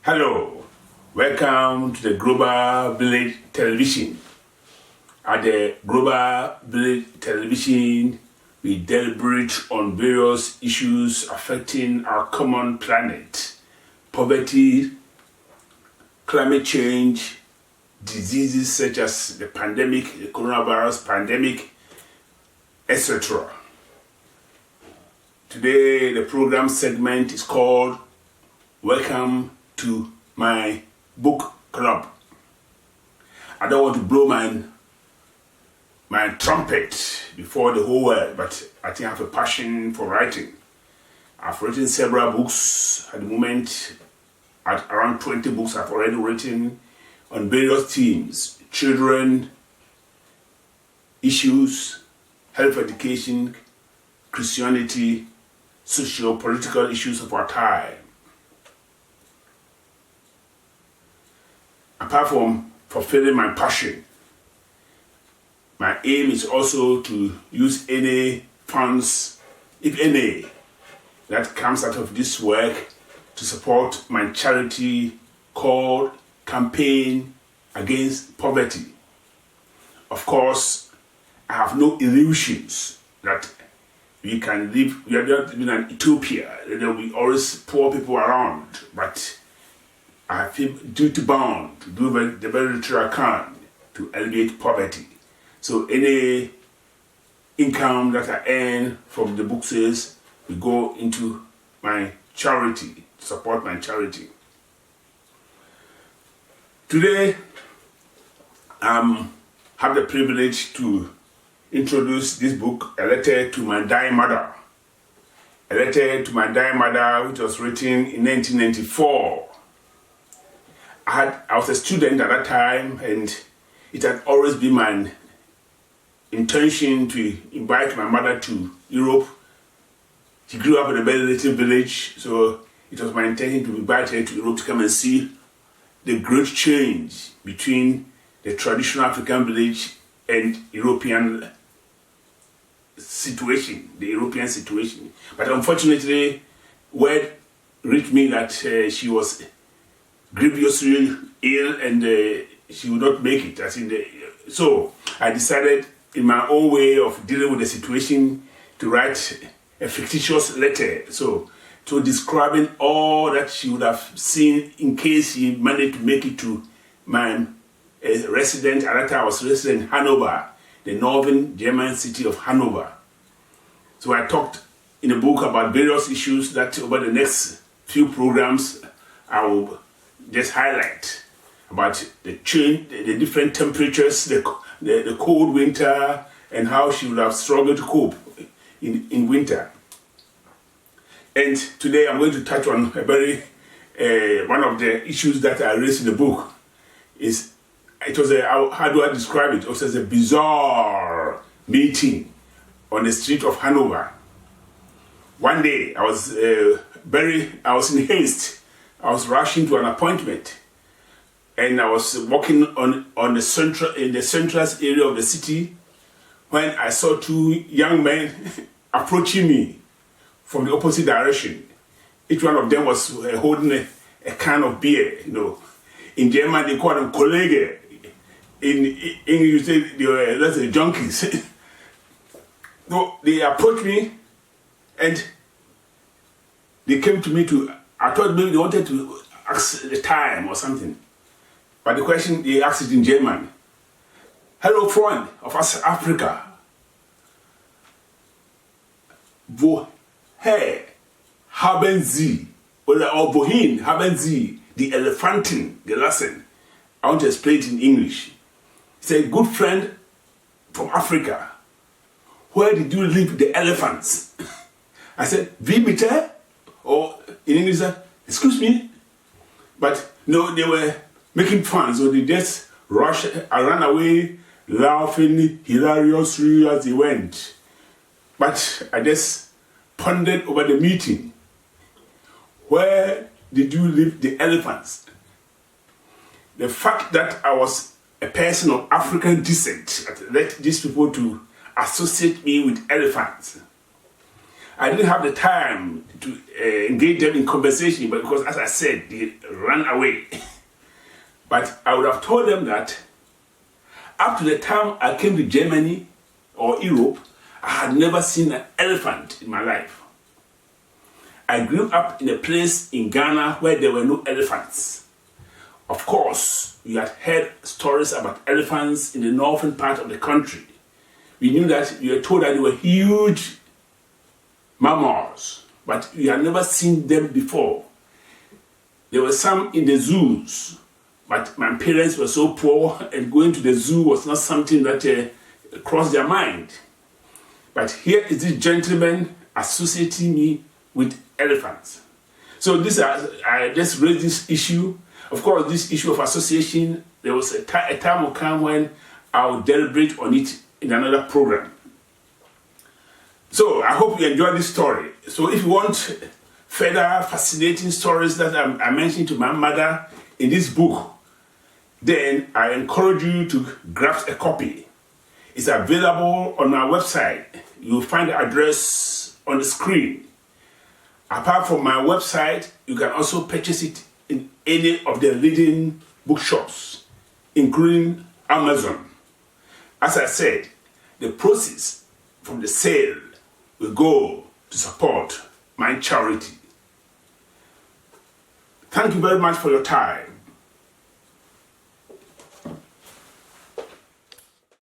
Hello, welcome to the Global Village Television. At the Global Village Television, we deliberate on various issues affecting our common planet: poverty, climate change, diseases such as the pandemic, the coronavirus pandemic, etc. Today, the program segment is called Welcome to my book club. I don't want to blow my trumpet before the whole world, but I think I have a passion for writing. I've written several books at the moment. At around 20 books I've already written on various themes: children, issues, health education, Christianity, socio-political issues of our time. Apart from fulfilling my passion, my aim is also to use any funds, if any, that comes out of this work to support my charity called Campaign Against Poverty. Of course, I have no illusions that we can live, we are not in an utopia. There will be always poor people around, but I feel duty bound to do the very little I can to alleviate poverty. So any income that I earn from the book sales will go into my charity, to support my charity. Today, I have the privilege to introduce this book, A Letter to My Dying Mother. A Letter to My Dying Mother, which was written in 1994. I was a student at that time, and it had always been my intention to invite my mother to Europe. She grew up in a very little village, so it was my intention to invite her to Europe to come and see the great change between the traditional African village and European situation, the European situation. But unfortunately, word reached me that she was grievously ill and she would not make it. So I decided, in my own way of dealing with the situation, to write a fictitious letter. So describing all that she would have seen in case she managed to make it to my resident. At that time I was resident in Hanover, the northern German city of Hanover. So I talked in the book about various issues that over the next few programs I will just highlight about the change, the different temperatures, the cold winter, and how she would have struggled to cope in winter. And today I'm going to touch on a very one of the issues that I raised in the book. How do I describe it? It was a bizarre meeting on the street of Hanover. One day I was in haste. I was rushing to an appointment, and I was walking in the central area of the city when I saw two young men approaching me from the opposite direction. Each one of them was holding a can of beer. In German they call them Kollege. In English they were junkies. So they approached me, and they came to me I thought maybe they wanted to ask the time or something. But the question, they asked it in German. Hello, friend of Africa. Woher haben Sie, oder wohin haben Sie die Elefanten gelassen? I want to explain it in English. He said, good friend from Africa. Where did you leave the elephants? I said, wie bitte? Or in English, excuse me? But no, they were making fun, so they just ran away, laughing hilariously as they went. But I just pondered over the meeting. Where did you leave the elephants? The fact that I was a person of African descent led these people to associate me with elephants. I didn't have the time to engage them in conversation, but because, as I said, they ran away. But I would have told them that up to the time I came to Germany or Europe, I had never seen an elephant in my life. I grew up in a place in Ghana where there were no elephants. Of course, we had heard stories about elephants in the northern part of the country. We knew that we were told that they were huge mammals, but we had never seen them before. There were some in the zoos, but my parents were so poor and going to the zoo was not something that crossed their mind. But here is this gentleman associating me with elephants. So I just raised this issue. Of course, this issue of association, there was a time will come when I will deliberate on it in another program. So I hope you enjoyed this story. So if you want further fascinating stories that I mentioned to my mother in this book, then I encourage you to grab a copy. It's available on my website. You'll find the address on the screen. Apart from my website, you can also purchase it in any of the leading bookshops, including Amazon. As I said, the proceeds from the sale will go to support my charity. Thank you very much for your time.